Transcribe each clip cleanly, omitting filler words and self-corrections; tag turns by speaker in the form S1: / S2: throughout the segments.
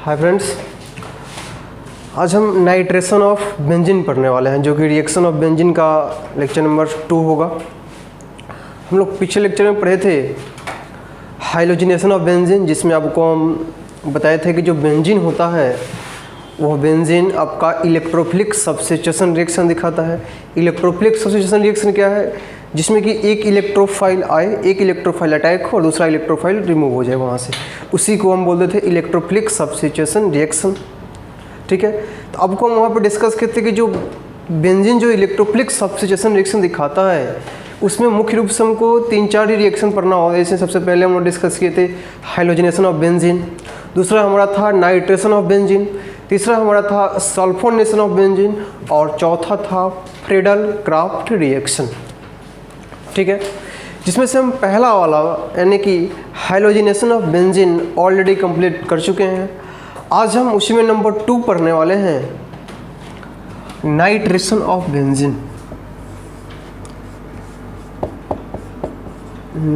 S1: Hi friends, आज हम nitration of benzene पढ़ने वाले हैं, जो कि रिएक्शन ऑफ बेंजीन का लेक्चर नंबर 2 होगा। हम लोग पिछले लेक्चर में पढ़े थे हाइलोजिनेशन ऑफ बेंजीन, जिसमें आपको हम बताए थे कि जो बेंजीन होता है वह बेंजीन आपका इलेक्ट्रोफिलिक सब्स्टिट्यूशन रिएक्शन दिखाता है। इलेक्ट्रोफिलिक सब्स्टिट्यूशन रिएक्शन क्या है? जिसमें कि एक इलेक्ट्रोफाइल आए, एक इलेक्ट्रोफाइल अटैक हो और दूसरा इलेक्ट्रोफाइल रिमूव हो जाए वहाँ से, उसी को हम बोलते थे इलेक्ट्रोफिलिक सब्स्टिट्यूशन रिएक्शन। ठीक है, तो आपको हम वहाँ पर डिस्कस किए थे कि जो बेंजीन जो इलेक्ट्रोफिलिक सब्स्टिट्यूशन रिएक्शन दिखाता है उसमें मुख्य रूप से हमको 3-4 ही रिएक्शन पढ़ना होगा। जैसे सबसे पहले हम लोग डिस्कस किए थे हाइलोजिनेशन ऑफ बेंजीन, दूसरा हमारा था नाइट्रेशन ऑफ बेंजीन, तीसरा हमारा था सल्फोनेशन ऑफ बेंजीन और चौथा था फ्रेडल क्राफ्ट रिएक्शन। ठीक है, जिसमें से हम पहला वाला यानी कि halogenation of benzene already complete कर चुके हैं। आज हम उसी में नंबर 2 पढ़ने वाले हैं, nitration of benzene.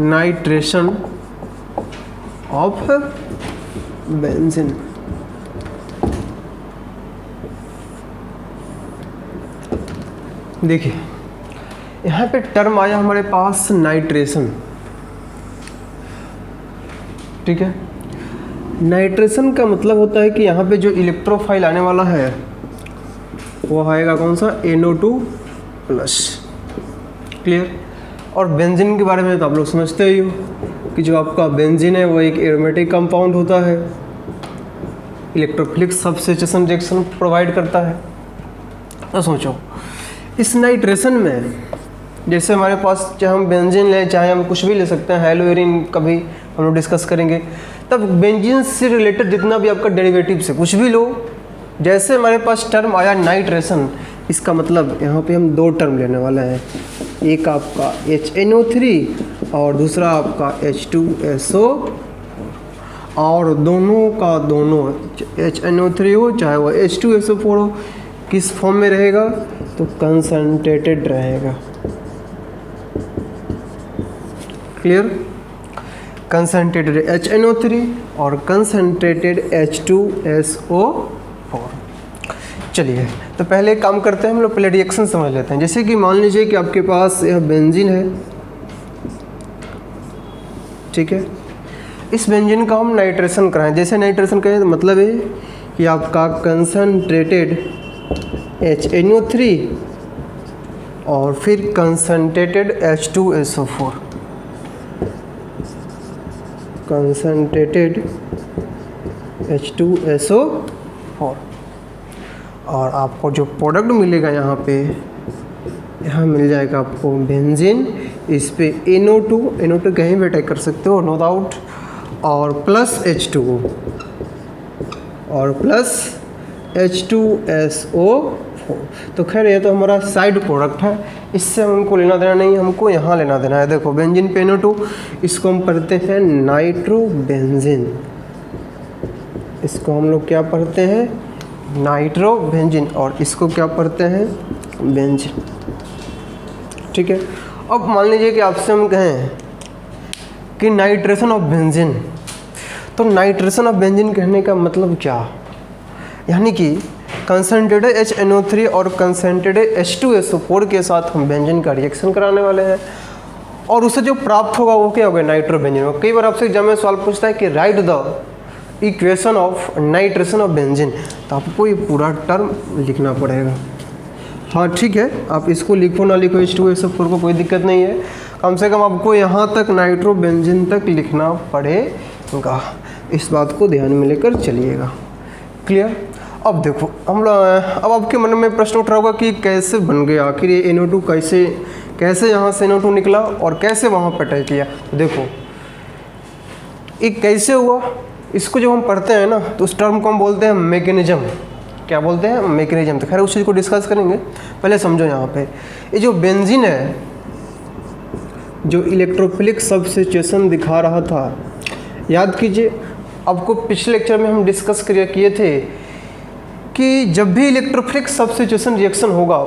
S1: Nitration of benzene. देखिए यहाँ पे टर्म आया हमारे पास नाइट्रेशन। ठीक है, नाइट्रेशन का मतलब होता है कि यहाँ पे जो इलेक्ट्रोफाइल आने वाला है वो आएगा कौन सा, NO2+। क्लियर। और बेंजीन के बारे में तो आप लोग समझते ही हो कि जो आपका बेंजीन है वो एक एरोमेटिक कंपाउंड होता है, इलेक्ट्रोफिलिक सब्स्टिट्यूशन रिएक्शन प्रोवाइड करता है। तो सोचो इस नाइट्रेशन में जैसे हमारे पास चाहे हम बेंजीन लें चाहे हम कुछ भी ले सकते हैं, हेलोएरिन कभी हम लोग डिस्कस करेंगे, तब बेंजीन से रिलेटेड जितना भी आपका डेरिवेटिव से कुछ भी लो, जैसे हमारे पास टर्म आया नाइट्रेशन, इसका मतलब यहाँ पे हम 2 टर्म लेने वाले हैं, एक आपका HNO3 और दूसरा आपका H2SO, और दोनों का दोनों HNO3 हो चाहे वो H2SO4 हो, किस फॉर्म में रहेगा तो कंसंट्रेटेड रहेगा। क्लियर। कंसंट्रेटेड HNO3 और कंसंट्रेटेड H2SO4। चलिए तो पहले एक काम करते हैं, हम लोग पहले रिएक्शन समझ लेते हैं। जैसे कि मान लीजिए कि आपके पास यह बेंजीन है, ठीक है, इस बेंजीन का हम नाइट्रेशन कराएं। जैसे नाइट्रेशन करें तो मतलब है कि आपका कंसंट्रेटेड HNO3 और फिर कंसंट्रेटेड H2SO4, कंसंट्रेटेड H2SO4, और आपको जो प्रोडक्ट मिलेगा यहाँ पे, यहाँ मिल जाएगा आपको बेंजीन, इस पे NO2 कहीं भी अटैक कर सकते हो नो डाउट, और प्लस H2O और प्लस H2SO4। तो खैर ये तो हमारा साइड प्रोडक्ट है, इससे हमको लेना देना नहीं, हमको यहाँ लेना देना है। देखो बेंजीन पे NO2, इसको हम पढ़ते हैं नाइट्रोबेंजीन, इसको हम लोग क्या पढ़ते हैं, नाइट्रोबेंजीन, और इसको क्या पढ़ते हैं, बेंजीन। ठीक है, अब मान लीजिए कि आपसे हम कहें कि नाइट्रेशन ऑफ बेंजीन, तो नाइट्रेशन ऑफ बेंजीन कहने का मतलब क्या, यानी कि कंसंट्रेटेड HNO3 और कंसंट्रेटेड H2SO4 के साथ हम बेंजीन का रिएक्शन कराने वाले हैं, और उससे जो प्राप्त होगा वो क्या होगा, नाइट्रोबेंजीन। कई बार आपसे एग्जाम में सवाल पूछता है कि right the equation of nitration of benzene, तो आपको ये पूरा टर्म लिखना पड़ेगा। हाँ ठीक है, आप इसको लिखो ना लिखो H2SO4 को कोई दिक्कत नहीं है, कम से कम आपको यहाँ तक नाइट्रोबेंजीन तक लिखना पड़ेगा, इस बात को ध्यान में लेकर चलिएगा। क्लियर। अब देखो अब आपके मन में प्रश्न उठ रहा होगा कि कैसे बन गया, आखिर ये NO2 कैसे यहाँ से NO2 निकला और कैसे वहाँ पर अटैक किया। देखो ये कैसे हुआ, इसको जब हम पढ़ते हैं ना तो उस टर्म को हम बोलते हैं मैकेनिज्म। क्या बोलते हैं, मैकेनिज्म। तो खैर उस चीज़ को डिस्कस करेंगे, पहले समझो यहाँ पे ये जो बेंजीन है, जो इलेक्ट्रोफिलिक सब्स्टिट्यूशन दिखा रहा था, याद कीजिए आपको पिछले लेक्चर में हम डिस्कस किए थे कि जब भी इलेक्ट्रोफिलिक सब्स्टिट्यूशन रिएक्शन होगा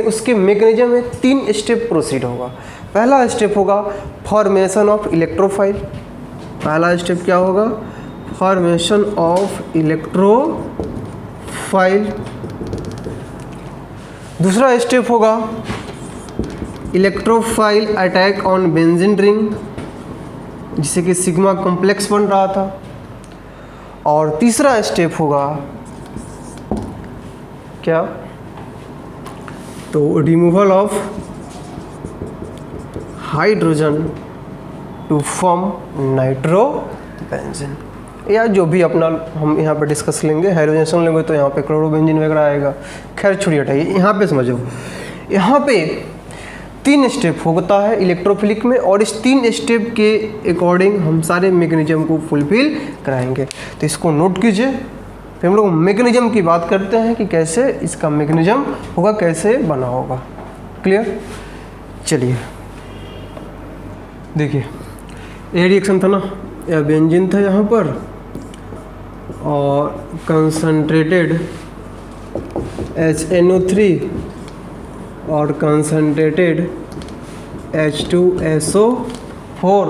S1: उसके मैकेनिज्म में 3 स्टेप प्रोसीड होगा। पहला स्टेप होगा फॉर्मेशन ऑफ इलेक्ट्रोफाइल। पहला स्टेप क्या होगा, फॉर्मेशन ऑफ इलेक्ट्रोफाइल। दूसरा स्टेप होगा electrophile attack on benzene ring, जिससे कि सिग्मा कॉम्प्लेक्स बन रहा था। और तीसरा स्टेप होगा क्या, तो removal of hydrogen to form nitrobenzene, या जो भी अपना हम यहाँ पे डिस्कस लेंगे, हाइड्रोजनेशन लेंगे तो यहाँ पे क्लोरोबेंजीन वगैरह आएगा। खैर छोड़िए हटाइए, यहाँ पे समझो, यहाँ पे 3 स्टेप होता है इलेक्ट्रोफिलिक में, और इस 3 स्टेप के अकॉर्डिंग हम सारे मैकेनिज्म को फुलफिल कराएंगे। तो इसको नोट कीजिए, फिर हम लोग मैकेनिज्म की बात करते हैं कि कैसे इसका मैकेनिज्म होगा, कैसे बना होगा। क्लियर? चलिए देखिए, ये रिएक्शन था ना, यह बेंजीन था यहाँ पर, और कंसंट्रेटेड HNO3 और कंसंट्रेटेड H2SO4,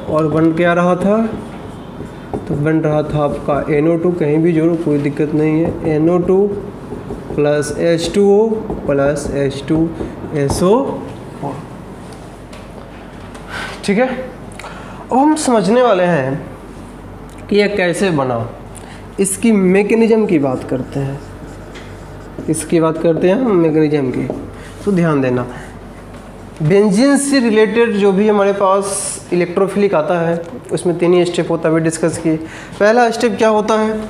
S1: और बन क्या रहा था, तो बन रहा था आपका NO2, कहीं भी जोड़ो कोई दिक्कत नहीं है, NO2 plus H2O plus H2SO4। ठीक है, अब हम समझने वाले हैं कि यह कैसे बना, इसकी मैकेनिज्म की बात करते हैं, इसकी बात करते हैं हम मैकेनिज्म की। तो ध्यान देना, बेंजीन से रिलेटेड जो भी हमारे पास इलेक्ट्रोफिलिक आता है उसमें 3 ही स्टेप होता है, अभी डिस्कस किए। पहला स्टेप क्या होता है,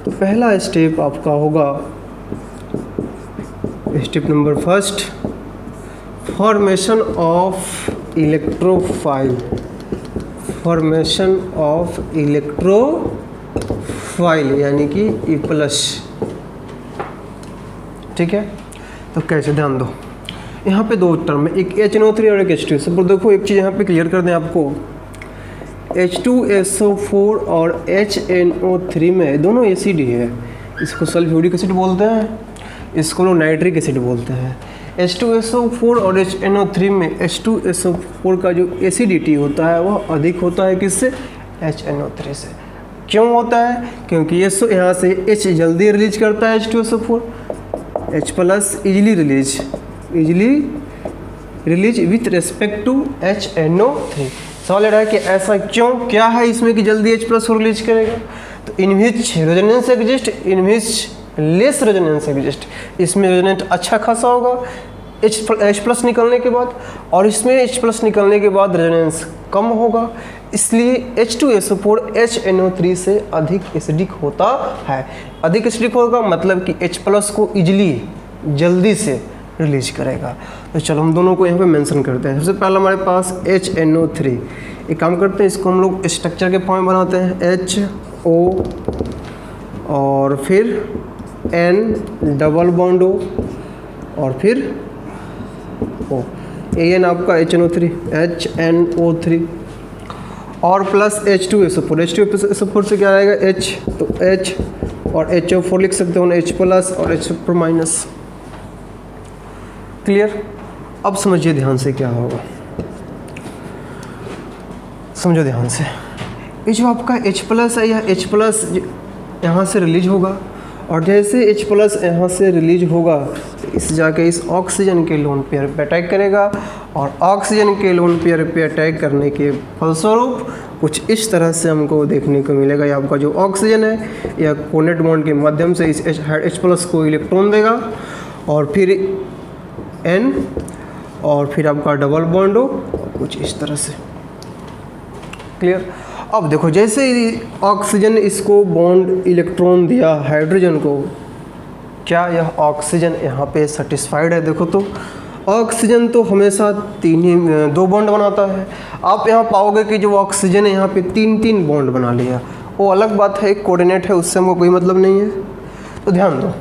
S1: तो पहला स्टेप आपका होगा step number 1, formation of electrophile, formation of electrophile यानी कि E+। ठीक है, तो कैसे, ध्यान दो, यहाँ पे 2 टर्म है, एक HNO3 और एक H2। सब देखो एक चीज़ यहाँ पे क्लियर कर दें आपको, H2SO4 और HNO3 में दोनों एसिड ही है। इसको सल्फ्यूरिक एसिड बोलते हैं, इसको लोग नाइट्रिक एसिड बोलते हैं। H2SO4 और HNO3 में H2SO4 का जो एसिडिटी होता है वह अधिक होता है किससे, HNO3 से। क्यों होता है, क्योंकि ये यहाँ से H जल्दी रिलीज करता है H2SO4, H+ easily release with respect to HNO3। सवाल रहा है कि ऐसा क्यों, क्या है इसमें कि जल्दी H+ रिलीज करेगा, तो इन विच रेजोनेंस एग्जिस्ट, इन विच लेस रेजोनेंस एग्जिस्ट। इसमें रेजोनेंट अच्छा खासा होगा H+ निकलने के बाद, और इसमें H+ निकलने के बाद रेजोनेंस कम होगा, इसलिए H2SO4 HNO3 से अधिक एसिडिक होता है। अधिक एसिडिक होगा मतलब कि H+ को इजीली जल्दी से रिलीज करेगा। तो चलो हम दोनों को यहाँ पे मेंशन करते हैं। सबसे पहला हमारे पास HNO3, एक काम करते हैं, इसको हम लोग स्ट्रक्चर के फॉर्म में बनाते हैं, HO और फिर N डबल बॉन्ड O और फिर O, AN आपका HNO3 HNO3 और प्लस H2SO4। H2SO4 से क्या आएगा H, तो H और HO4 लिख सकते हो, H+ और H4-। क्लियर? अब समझिए ध्यान से क्या होगा, समझो ध्यान से। ये जो आपका H+ है, यह H+ यहाँ से रिलीज होगा, और जैसे H+ यहाँ से रिलीज होगा इस जाके इस ऑक्सीजन के लोन पेयर पे अटैक करेगा, और ऑक्सीजन के लोन पेयर पे अटैक करने के फलस्वरूप कुछ इस तरह से हमको देखने को मिलेगा। ये आपका जो ऑक्सीजन है यह कोनेट बॉन्ड के माध्यम से इस H+ को इलेक्ट्रॉन देगा, और फिर N और फिर आपका डबल बॉन्ड हो कुछ इस तरह से। क्लियर? अब देखो, जैसे ऑक्सीजन इसको बॉन्ड इलेक्ट्रॉन दिया हाइड्रोजन को, क्या यह ऑक्सीजन यहाँ पे सेटिस्फाइड है? देखो तो ऑक्सीजन तो हमेशा 2 बॉन्ड बनाता है। आप यहाँ पाओगे कि जो ऑक्सीजन है यहाँ पे 3 बॉन्ड बना लिया, वो अलग बात है, एक कोऑर्डिनेट है, उससे हमको कोई मतलब नहीं है। तो ध्यान दो,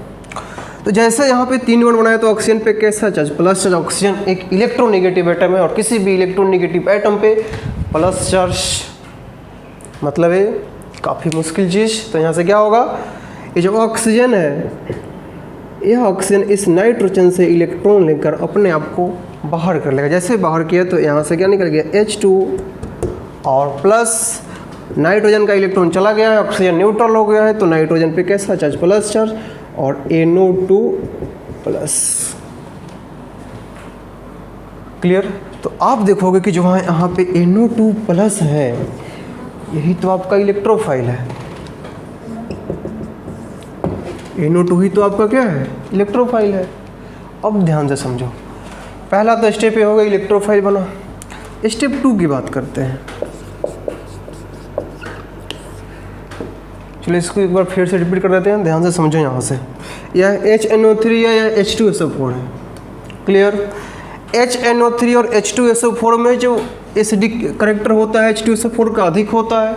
S1: तो जैसे यहाँ पे 3 बॉन्ड बनाए तो ऑक्सीजन पे कैसा चार्ज, प्लस चार्ज। ऑक्सीजन एक इलेक्ट्रोनेगेटिव एटम है, और किसी भी इलेक्ट्रोनेगेटिव एटम पे प्लस चार्ज मतलब है काफ़ी मुश्किल चीज़। तो यहाँ से क्या होगा, ये जो ऑक्सीजन है, यह ऑक्सीजन इस नाइट्रोजन से इलेक्ट्रॉन लेकर अपने आप को बाहर कर लेगा। जैसे बाहर किया तो यहाँ से क्या निकल गया H2 और प्लस नाइट्रोजन का इलेक्ट्रॉन चला गया है, ऑक्सीजन न्यूट्रल हो गया है, तो नाइट्रोजन पे कैसा चार्ज? प्लस चार्ज, और NO2 प्लस। क्लियर? तो आप देखोगे कि जो यहाँ पे NO2 प्लस है, यही तो आपका इलेक्ट्रोफाइल है। NO2 ही तो आपका क्या है? इलेक्ट्रोफाइल है। अब ध्यान से समझो, पहला तो स्टेप ये हो गया, इलेक्ट्रोफाइल बना। स्टेप 2 की बात करते हैं। चलो इसको एक बार फिर से रिपीट कर देते हैं, ध्यान से समझो। यहाँ से यह HNO3 है, यह H2SO4 है। क्लियर? HNO3 और H2SO4 में जो एसिडिक करेक्टर होता है H2SO4 का अधिक होता है,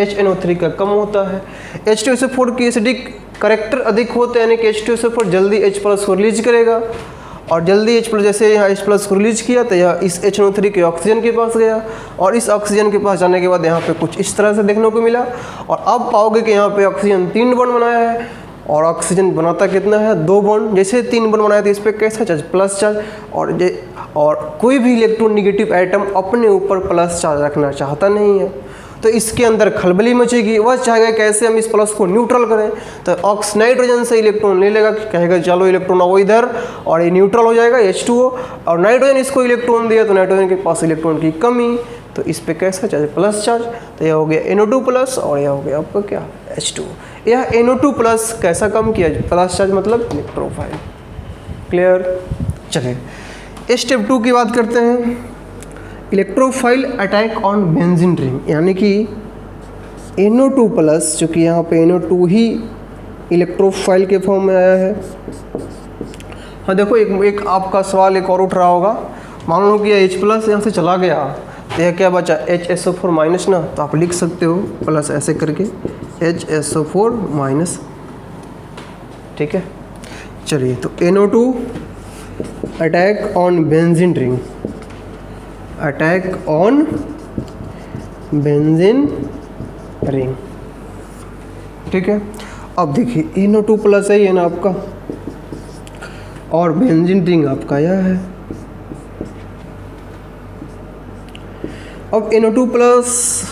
S1: HNO3 का कम होता है। H2SO4 की एसिडिक करेक्टर अधिक होते हैं, यानी कि H2SO4 जल्दी H+ को रिलीज करेगा, और जल्दी H+, जैसे यहाँ H+ को रिलीज किया तो यह इस HNO3 के ऑक्सीजन के पास गया, और इस ऑक्सीजन के पास जाने के बाद यहाँ पे कुछ इस तरह से देखने को मिला। और अब पाओगे कि यहाँ पे ऑक्सीजन 3 बॉन्ड बनाया है, और ऑक्सीजन बनाता कितना है? 2 बॉन्ड। जैसे 3 बॉन्ड बनाया तो इस पर कैसा चार्ज? Plus charge. और कोई भी इलेक्ट्रोनेगेटिव आइटम अपने ऊपर प्लस चार्ज रखना चाहता नहीं है, तो इसके अंदर खलबली मचेगी। वह चाहेगा कैसे हम इस प्लस को न्यूट्रल करें, तो नाइट्रोजन से इलेक्ट्रॉन ले लेगा, कहेगा चलो इलेक्ट्रॉन आओ इधर, और ये न्यूट्रल हो जाएगा H2O, और नाइट्रोजन इसको इलेक्ट्रॉन दिया तो नाइट्रोजन के पास इलेक्ट्रॉन की कमी, तो इस पर कैसा चार्ज? Plus charge. तो यह हो गया NO2 प्लस, और यह हो गया आपका क्या? H2O। यह NO2 प्लस कैसा कम किया? प्लस चार्ज, मतलब इलेक्ट्रोफाइल। क्लियर? चलिए स्टेप 2 की बात करते हैं। Electrophile attack on benzene ring, यानी कि NO2 प्लस, चूँकि यहाँ पे NO2 ही इलेक्ट्रोफाइल के फॉर्म में आया है। हाँ देखो, एक आपका सवाल एक और उठ रहा होगा, मान लो कि H+ यहाँ से चला गया, तो यह क्या बचा? HSO4 माइनस ना, तो आप लिख सकते हो प्लस ऐसे करके HSO4 माइनस। ठीक है, चलिए तो NO2 attack on benzene ring, attack on benzene ring. ठीक है, अब देखिए NO2 प्लस है, ये ना आपका, और बेंजीन रिंग आपका यह है। अब NO2 प्लस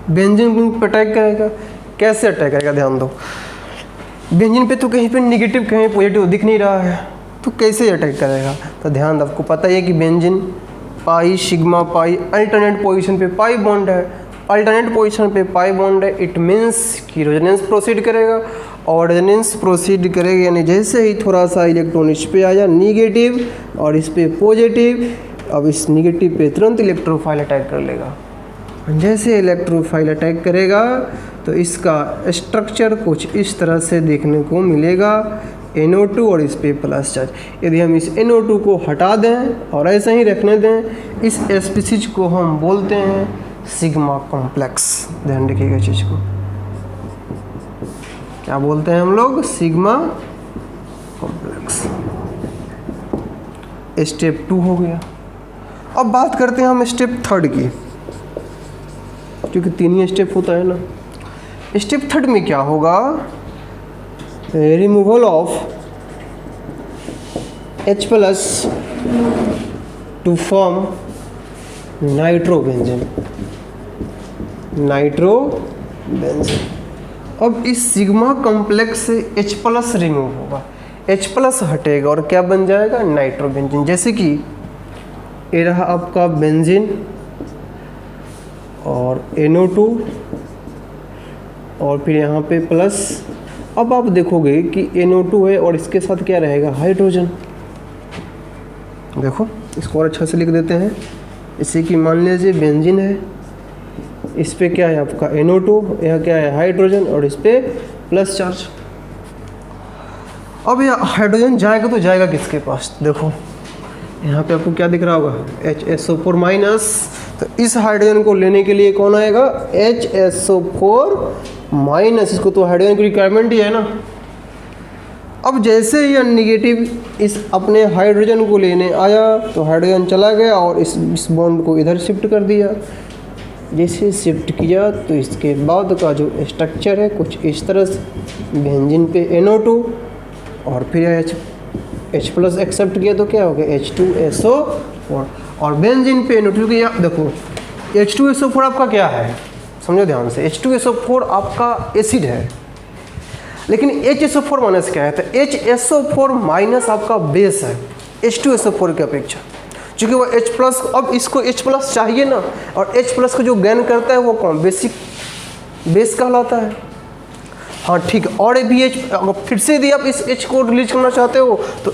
S1: बेंजीन रिंग पर अटैक करेगा। कैसे अटैक करेगा? ध्यान दो, बेंजीन पे तो कहीं पे निगेटिव कहीं पॉजिटिव दिख नहीं रहा है, तो कैसे अटैक करेगा? तो ध्यान, आपको पता है कि benzene pi sigma pi alternate position पे पाई बॉन्ड है, अल्टरनेट पोजीशन पे पाई बॉन्ड है, इट मीन्स कि रेजोनेंस प्रोसीड करेगा, और रेजोनेंस प्रोसीड करेगा यानी जैसे ही थोड़ा सा इलेक्ट्रॉन इस पे आया निगेटिव और इस पे पॉजिटिव, अब इस निगेटिव पे तुरंत इलेक्ट्रोफाइल अटैक कर लेगा। जैसे इलेक्ट्रोफाइल अटैक करेगा तो इसका स्ट्रक्चर कुछ इस तरह से देखने को मिलेगा, NO2 और इस पे प्लस चार्ज। यदि हम इस NO2 को हटा दें और ऐसे ही रखने दें, इस स्पीसीज को हम बोलते हैं सिग्मा कॉम्प्लेक्स। ध्यान रखिएगा चीज़ को, क्या बोलते हैं हम लोग? Sigma complex. स्टेप 2 हो गया। अब बात करते हैं हम स्टेप 3 की, क्योंकि 3 ही स्टेप होता है ना। स्टेप 3 में क्या होगा? Removal of H+ to form nitrobenzene, nitrobenzene. अब इस सिग्मा कॉम्प्लेक्स से H+ रिमूव होगा, H+ हटेगा और क्या बन जाएगा? नाइट्रोबेंजीन। जैसे कि ये रहा आपका बेंजीन और NO2 और फिर यहाँ पे प्लस। अब आप देखोगे कि NO2 है और इसके साथ क्या रहेगा? हाइड्रोजन। देखो इसको और अच्छा से लिख देते हैं, इसी की मान लीजिए बेंजीन है, इस पे क्या है आपका NO2, यह क्या है? हाइड्रोजन, और इस पे प्लस चार्ज। अब यह हाइड्रोजन जाएगा तो जाएगा किसके पास? देखो यहाँ पे आपको क्या दिख रहा होगा? HSO4 minus. तो इस हाइड्रोजन को लेने के लिए कौन आएगा? HSO4 minus. इसको तो हाइड्रोजन की रिक्वायरमेंट ही है ना। अब जैसे ही नेगेटिव इस अपने हाइड्रोजन को लेने आया तो हाइड्रोजन चला गया और इस बॉन्ड को इधर शिफ्ट कर दिया। जैसे शिफ्ट किया तो इसके बाद का जो स्ट्रक्चर है कुछ इस तरह से, बेंजीन पे NO2 और फिर H+ एक्सेप्ट किया तो क्या हो गया? H2SO4। और बेंजीन पे NO2 किया। देखो H2SO4 आपका क्या है? समझो ध्यान से, H2SO4 आपका एसिड है, लेकिन HSO4 माइनस क्या है, तो HSO4 माइनस आपका बेस है H2SO4 की अपेक्षा, चूँकि वो H प्लस, अब इसको H प्लस चाहिए ना, और H प्लस को जो गेन करता है वो कौन, बेसिक बेस कहलाता है। हाँ ठीक है, और भी H, फिर से यदि आप इस H को रिलीज करना चाहते हो तो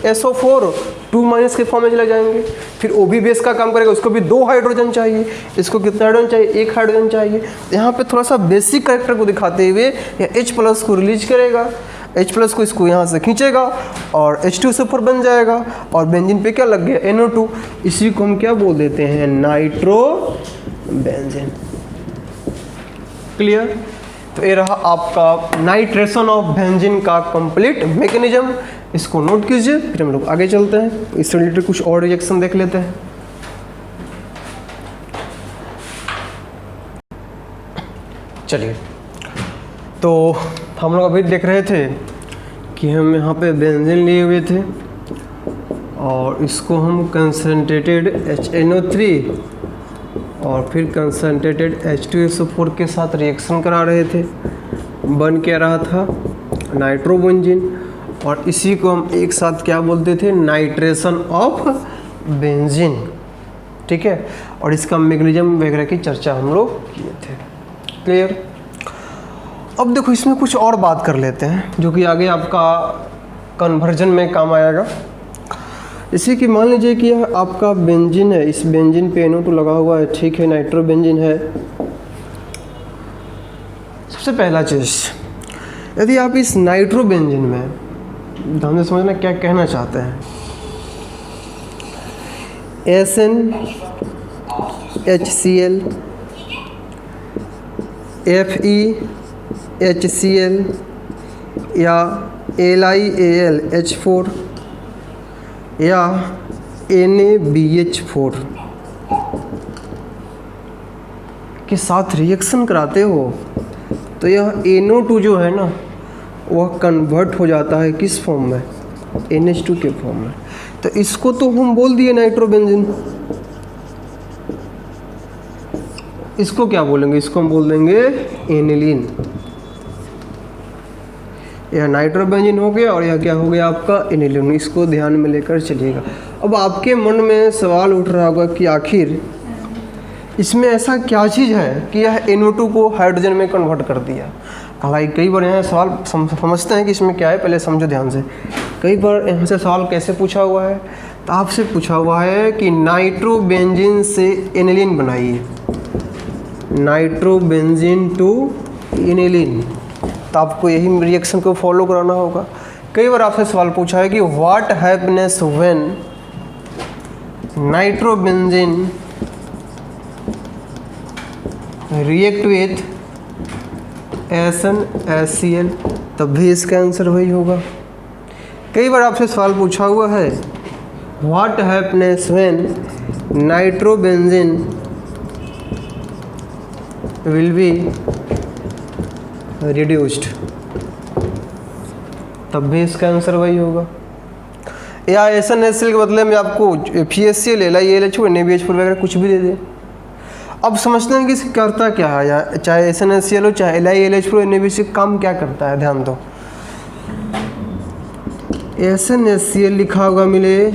S1: SO4 2 माइनस के फॉर्म में चले जाएंगे, फिर O भी बेस का काम करेगा, उसको भी 2 हाइड्रोजन चाहिए, इसको कितना हाइड्रोजन चाहिए, 1 हाइड्रोजन चाहिए। यहाँ पे थोड़ा सा बेसिक कैरेक्टर को दिखाते हुए यह H प्लस को रिलीज करेगा, H प्लस को इसको यहाँ से खींचेगा और H2SO4 बन जाएगा, और बेंजीन पे क्या लग गया, NO2, इसी को हम क्या बोल देते हैं, नाइट्रो बेंजीन। क्लियर? तो ये रहा आपका नाइट्रेशन ऑफ बेंजीन का कंप्लीट मैकेनिज्म, इसको नोट कीजिए। फिर हम लोग आगे चलते हैं, इससे रिलेटेड कुछ और रिएक्शन देख लेते हैं। चलिए, तो हम लोग अभी देख रहे थे कि हम यहाँ पे बेंजीन लिए हुए थे और इसको हम कंसनट्रेटेड HNO3 और फिर कंसनट्रेटेड H2SO4 के साथ रिएक्शन करा रहे थे, बन क्या रहा था, नाइट्रोबेंजीन, और इसी को हम एक साथ क्या बोलते थे, नाइट्रेशन ऑफ बेंजीन। ठीक है, और इसका मैकेनिज्म वगैरह की चर्चा हम लोग किए थे। क्लियर? अब देखो इसमें कुछ और बात कर लेते हैं जो कि आगे आपका कन्वर्जन में काम आएगा। इसी की मान लीजिए कि यह आपका बेंजीन है, इस बेंजीन पे NO2 लगा हुआ है, ठीक है, नाइट्रोबेंजीन है। सबसे पहला चीज़, यदि आप इस नाइट्रोबेंजीन में, ध्यान से समझना क्या कहना चाहते हैं, SnHCl, FeHCl या LiAlH4 या NaBH4 के साथ रिएक्शन कराते हो तो यह NO2 जो है ना वह कन्वर्ट हो जाता है किस फॉर्म में, NH2 के फॉर्म में। तो इसको तो हम बोल दिए नाइट्रोबेंजीन, इसको क्या बोलेंगे, इसको हम बोल देंगे एनिलीन। यह नाइट्रोबेंजीन हो गया और यह क्या हो गया आपका एनिलीन, इसको ध्यान में लेकर चलिएगा। अब आपके मन में सवाल उठ रहा होगा कि आखिर इसमें ऐसा क्या चीज़ है कि यह NO2 को हाइड्रोजन में कन्वर्ट कर दिया। हालांकि कई बार यहाँ सवाल समझते हैं कि इसमें क्या है, पहले समझो ध्यान से। कई बार यहाँ से सवाल कैसे पूछा हुआ है, तो आपसे पूछा हुआ है कि नाइट्रोबेंजीन से एनिलीन बनाइए, नाइट्रोबेंजीन टू एनिलीन, तो आपको यही रिएक्शन को फॉलो कराना होगा। कई बार आपसे सवाल पूछा है कि what happens when nitrobenzene react with SnHCl, तब भी इसका आंसर वही होगा। कई बार आपसे सवाल पूछा हुआ है what happens when nitrobenzene will be reduced, तब भी इसका आंसर वही होगा। या SnHCl के बदले में आपको FeHCl, LiAlH4, NaBH4 वगैरह कुछ भी दे दे। अब समझते हैं कि इसे करता क्या है, या चाहे SnHCl हो चाहे LiAlH4 NaBH4 काम क्या करता है, ध्यान दो। SnHCl लिखा होगा मिले,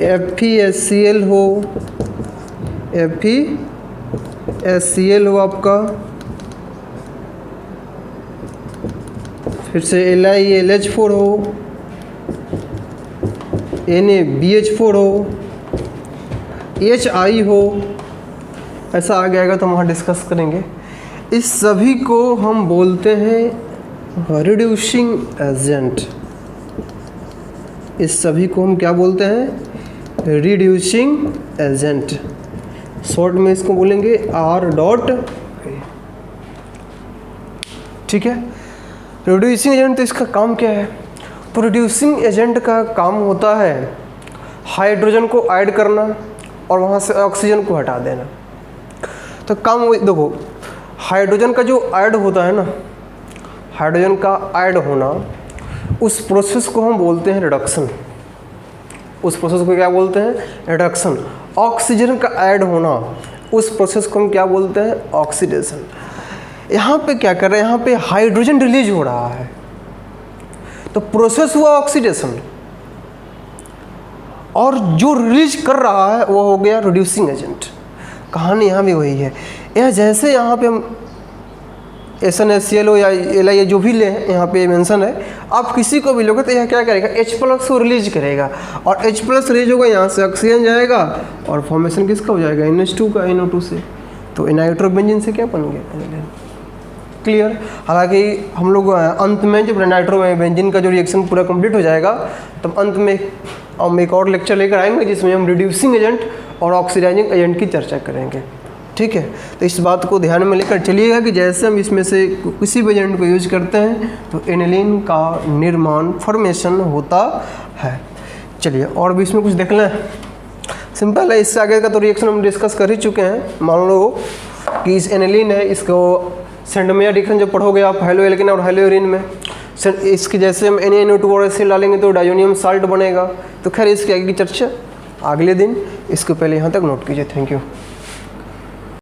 S1: FeHCl हो, FeHCl हो आपका, फिर से LiAlH4 हो, NaBH4 हो, HI हो, ऐसा आ जाएगा तो हम वहाँ डिस्कस करेंगे। इस सभी को हम बोलते हैं रिड्यूसिंग एजेंट। इस सभी को हम क्या बोलते हैं, रिड्यूसिंग एजेंट। शॉर्ट में इसको बोलेंगे R. ठीक है। रिड्यूसिंग एजेंट, तो इसका काम क्या है, तो रिड्यूसिंग एजेंट का काम होता है हाइड्रोजन को ऐड करना और वहाँ से ऑक्सीजन को हटा देना। तो काम देखो, हाइड्रोजन का जो ऐड होता है ना, हाइड्रोजन का ऐड होना, उस प्रोसेस को हम बोलते हैं रिडक्शन। उस प्रोसेस को क्या बोलते हैं, रिडक्शन। ऑक्सीजन का ऐड होना, उस प्रोसेस को हम क्या बोलते हैं? ऑक्सीडेशन। यहाँ पे क्या कर रहे हैं? यहाँ पे हाइड्रोजन रिलीज हो रहा है, तो प्रोसेस हुआ ऑक्सीडेशन, और जो रिलीज कर रहा है वो हो गया रिड्यूसिंग एजेंट। कहानी यहाँ भी वही है। यह जैसे यहाँ पे हम SnHCl या Li जो भी लें, यहाँ पे मेंशन है, आप किसी को भी लोगे तो यह क्या करेगा? H+ को रिलीज करेगा, और H+ रिलीज होगा, यहाँ से ऑक्सीजन जाएगा और फॉर्मेशन किसका हो जाएगा? NH2 का, NO2 से। तो नाइट्रोबेंजीन से क्या बन गया? क्लियर। हालांकि हम लोग अंत में जब नाइट्रोबेंजीन का जो रिएक्शन पूरा कंप्लीट हो जाएगा, तब अंत में हम एक और लेक्चर लेकर आएंगे जिसमें हम रिड्यूसिंग एजेंट और ऑक्सीडाइजिंग एजेंट की चर्चा करेंगे। ठीक है, तो इस बात को ध्यान में लेकर चलिएगा कि जैसे हम इसमें से किसी भी एजेंट को यूज करते हैं तो एनिलीन का निर्माण, फॉर्मेशन होता है। चलिए और भी इसमें कुछ देख लें। सिंपल है, इससे आगे का तो रिएक्शन हम डिस्कस कर ही चुके हैं। मान लो कि इस एनिलीन है, इसको सेंडमेयर रिएक्शन जब पढ़ोगे आप हेलोएल्केन और हेलोएरिन में, इसके जैसे हम NaNO2 और एसिड डालेंगे तो डाइजोनियम साल्ट बनेगा। तो खैर इसकी आगे की चर्चा अगले दिन, इसको पहले यहाँ तक नोट कीजिए। Thank you.